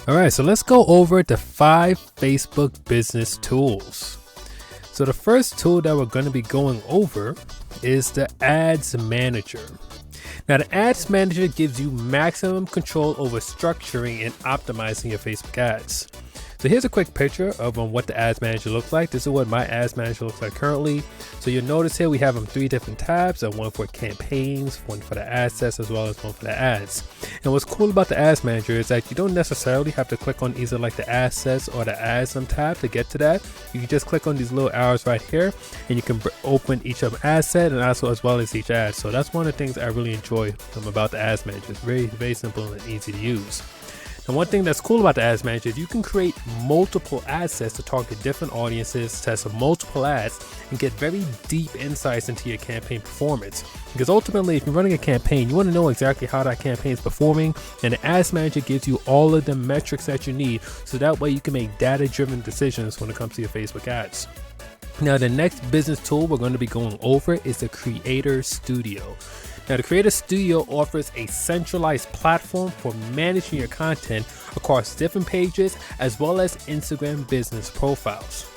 All right, so let's go over the 5 Facebook business tools. So the first tool that we're going to be going over is the Ads Manager. Now, the Ads Manager gives you maximum control over structuring and optimizing your Facebook ads. So here's a quick picture of what the Ads Manager looks like. This is what my Ads Manager looks like currently. So you'll notice here we have 3 different tabs, one for campaigns, one for the ad sets, as well as one for the ads. And what's cool about the Ads Manager is that you don't necessarily have to click on either like the ad sets or the ads tab to get to that. You can just click on these little arrows right here and you can open each of them ad set and also as well as each ad. So that's one of the things I really enjoy about the Ads Manager. It's very, very simple and easy to use. And one thing that's cool about the Ads Manager is you can create multiple ad sets to target different audiences, test multiple ads, and get very deep insights into your campaign performance. Because ultimately, if you're running a campaign, you want to know exactly how that campaign is performing, and the Ads Manager gives you all of the metrics that you need, so that way you can make data-driven decisions when it comes to your Facebook ads. Now, the next business tool we're going to be going over is the Creator Studio. Now, the Creator Studio offers a centralized platform for managing your content across different pages as well as Instagram business profiles.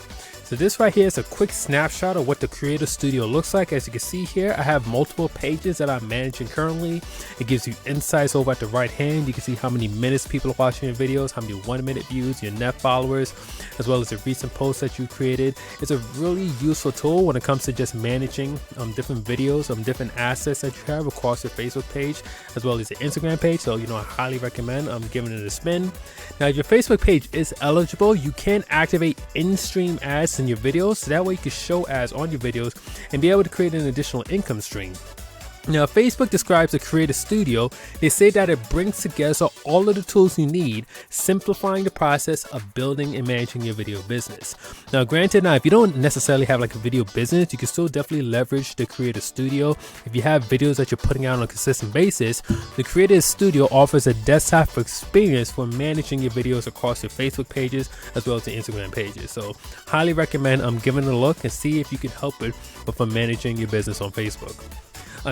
So this right here is a quick snapshot of what the Creator Studio looks like. As you can see here, I have multiple pages that I'm managing currently. It gives you insights over at the right hand. You can see how many minutes people are watching your videos, how many 1-minute views, your net followers, as well as the recent posts that you created. It's a really useful tool when it comes to just managing different videos, different assets that you have across your Facebook page, as well as your Instagram page. So, I highly recommend giving it a spin. Now, if your Facebook page is eligible, you can activate in-stream ads in your videos, so that way you can show ads on your videos and be able to create an additional income stream. Now, Facebook describes the Creator Studio. They say that it brings together all of the tools you need, simplifying the process of building and managing your video business. Now, granted, if you don't necessarily have like a video business, you can still definitely leverage the Creator Studio. If you have videos that you're putting out on a consistent basis, the Creator Studio offers a desktop experience for managing your videos across your Facebook pages as well as your Instagram pages. So, highly recommend giving it a look and see if you can help it with managing your business on Facebook.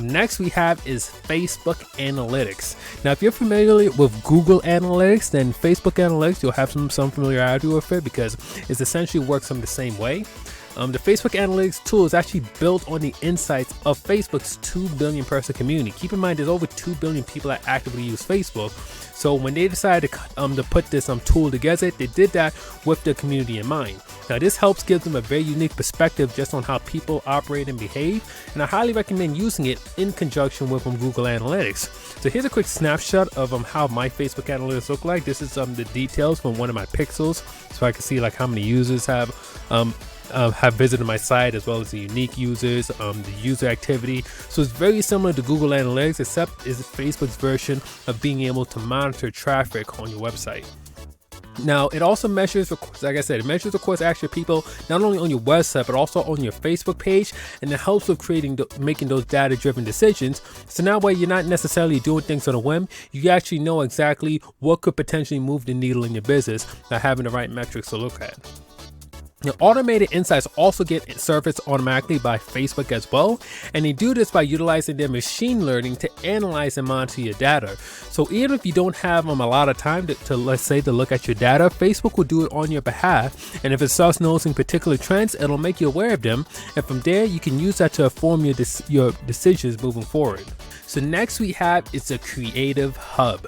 Next we have is Facebook Analytics. Now, if you're familiar with Google Analytics, then Facebook Analytics, you'll have some familiarity with it because it essentially works the same way. The Facebook Analytics tool is actually built on the insights of Facebook's 2 billion person community. Keep in mind, there's over 2 billion people that actively use Facebook. So when they decided to put this tool together, they did that with the community in mind. Now, this helps give them a very unique perspective just on how people operate and behave, and I highly recommend using it in conjunction with Google Analytics. So here's a quick snapshot of how my Facebook Analytics look like. This is the details from one of my pixels, so I can see like how many users have visited my site, as well as the unique users, the user activity. So it's very similar to Google Analytics, except it's Facebook's version of being able to monitor traffic on your website. Now, it also measures, like I said, it measures, of course, actual people, not only on your website, but also on your Facebook page, and it helps with making those data-driven decisions. So now, where you're not necessarily doing things on a whim, you actually know exactly what could potentially move the needle in your business by having the right metrics to look at. Now, automated insights also get surfaced automatically by Facebook as well, and they do this by utilizing their machine learning to analyze and monitor your data. So even if you don't have a lot of time to let's say to look at your data, Facebook will do it on your behalf, and if it starts noticing particular trends, it'll make you aware of them, and from there you can use that to inform your decisions moving forward. So next we have is the Creative Hub.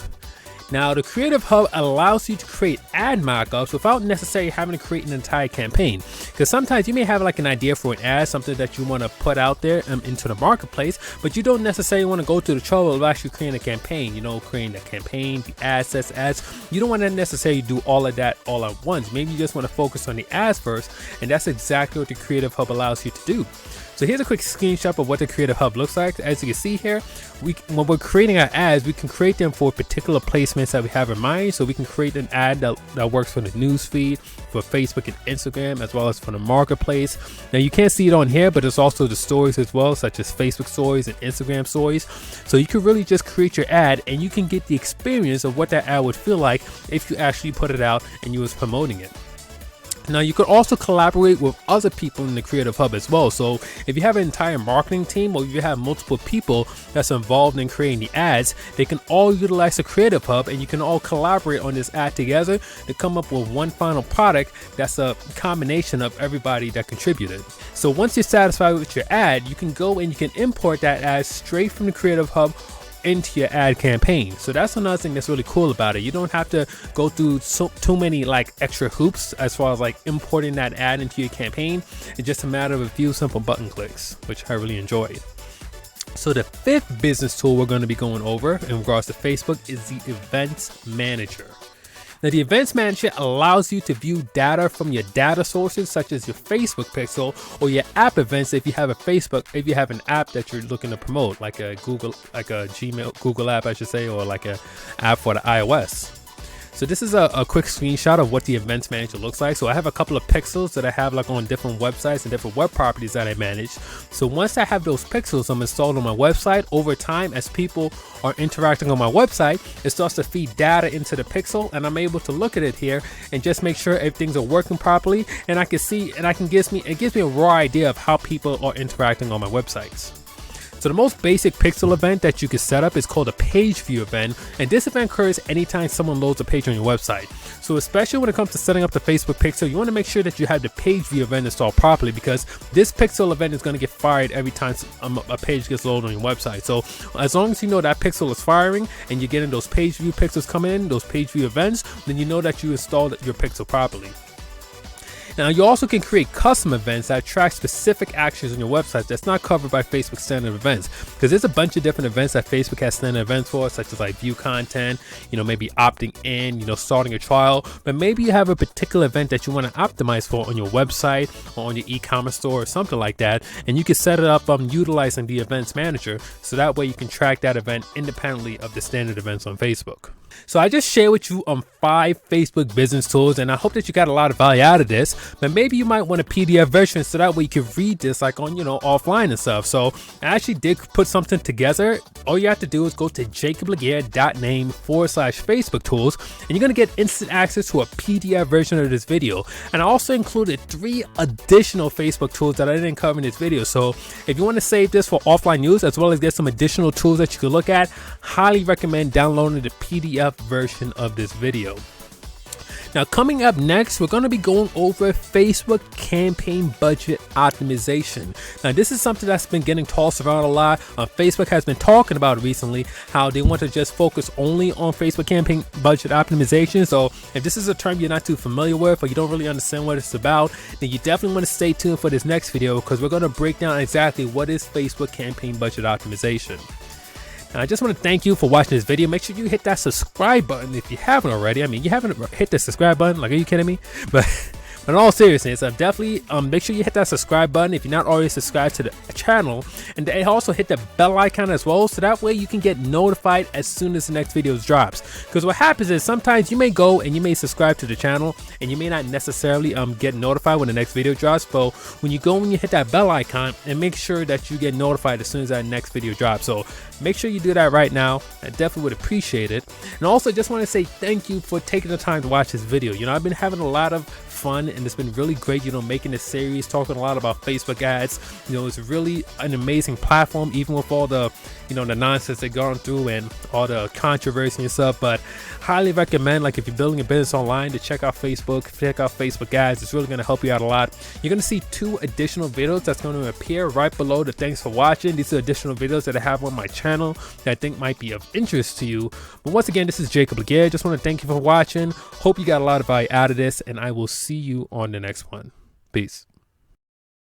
Now, the Creative Hub allows you to create ad mockups without necessarily having to create an entire campaign. Because sometimes you may have like an idea for an ad, something that you want to put out there into the marketplace, but you don't necessarily want to go to the trouble of actually creating a campaign. Creating a campaign, the assets, ads. You don't want to necessarily do all of that all at once. Maybe you just want to focus on the ads first, and that's exactly what the Creative Hub allows you to do. So here's a quick screenshot of what the Creative Hub looks like. As you can see here, when we're creating our ads, we can create them for particular placements that we have in mind. So we can create an ad that works for the news feed, for Facebook and Instagram, as well as for the marketplace. Now, you can't see it on here, but there's also the stories as well, such as Facebook stories and Instagram stories. So you can really just create your ad, and you can get the experience of what that ad would feel like if you actually put it out and you was promoting it. Now you could also collaborate with other people in the Creative Hub as well. So if you have an entire marketing team, or if you have multiple people that's involved in creating the ads, they can all utilize the Creative Hub, and you can all collaborate on this ad together to come up with one final product that's a combination of everybody that contributed. So once you're satisfied with your ad, you can go and you can import that ad straight from the Creative Hub into your ad campaign. So that's another thing that's really cool about it. You don't have to go through too many like extra hoops as far as like importing that ad into your campaign. It's just a matter of a few simple button clicks, which I really enjoyed. So the fifth business tool we're going to be going over in regards to Facebook is the Events Manager. Now, the Events Manager allows you to view data from your data sources, such as your Facebook pixel or your app events. If you have an app that you're looking to promote, like a Google app, I should say, or like a app for the iOS. So this is a quick screenshot of what the Events Manager looks like. So I have a couple of pixels that I have like on different websites and different web properties that I manage. So once I have those pixels installed on my website, over time, as people are interacting on my website, it starts to feed data into the pixel, and I'm able to look at it here and just make sure everything's working properly. And I can see, and it gives me a raw idea of how people are interacting on my websites. So the most basic pixel event that you can set up is called a page view event, and this event occurs anytime someone loads a page on your website. So especially when it comes to setting up the Facebook pixel, you want to make sure that you have the page view event installed properly, because this pixel event is going to get fired every time a page gets loaded on your website. So as long as you know that pixel is firing and you're getting those page view pixels coming in, those page view events, then you know that you installed your pixel properly. Now, you also can create custom events that track specific actions on your website that's not covered by Facebook standard events, because there's a bunch of different events that Facebook has standard events for, such as like view content, maybe opting in, starting a trial. But maybe you have a particular event that you want to optimize for on your website or on your e-commerce store or something like that, and you can set it up utilizing the Events Manager, so that way you can track that event independently of the standard events on Facebook. So I just shared with you 5 Facebook business tools, and I hope that you got a lot of value out of this. But maybe you might want a PDF version, so that way you can read this like on offline and stuff. So I actually did put something together. All you have to do is go to jacoblaguerre.name/Facebook tools, and you're gonna get instant access to a PDF version of this video. And I also included 3 additional Facebook tools that I didn't cover in this video. So if you want to save this for offline use, as well as get some additional tools that you can look at, highly recommend downloading the PDF version of this video. Now, coming up next, we're going to be going over Facebook campaign budget optimization. Now, this is something that's been getting tossed around a lot. Facebook has been talking about recently how they want to just focus only on Facebook campaign budget optimization. So if this is a term you're not too familiar with, or you don't really understand what it's about, then you definitely want to stay tuned for this next video, because we're going to break down exactly what is Facebook campaign budget optimization. I just want to thank you for watching this video. Make sure you hit that subscribe button if you haven't already. I mean, you haven't hit the subscribe button. Like, are you kidding me? But in all seriousness, definitely make sure you hit that subscribe button if you're not already subscribed to the channel, and also hit the bell icon as well, so that way you can get notified as soon as the next video drops. Because what happens is sometimes you may go and you may subscribe to the channel and you may not necessarily get notified when the next video drops. But when you go and you hit that bell icon, and make sure that you get notified as soon as that next video drops. So make sure you do that right now. I definitely would appreciate it. And also just want to say thank you for taking the time to watch this video. I've been having a lot of fun, and it's been really great, making this series, talking a lot about Facebook ads. It's really an amazing platform, even with all the the nonsense they've gone through and all the controversy and stuff. But highly recommend, like, if you're building a business online, to check out Facebook ads. It's really going to help you out a lot. You're going to see 2 additional videos that's going to appear right below the thanks for watching. These are additional videos that I have on my channel that I think might be of interest to you. But once again, this is Jacob Laguerre. Just want to thank you for watching. Hope you got a lot of value out of this, and I will see you on the next one. Peace.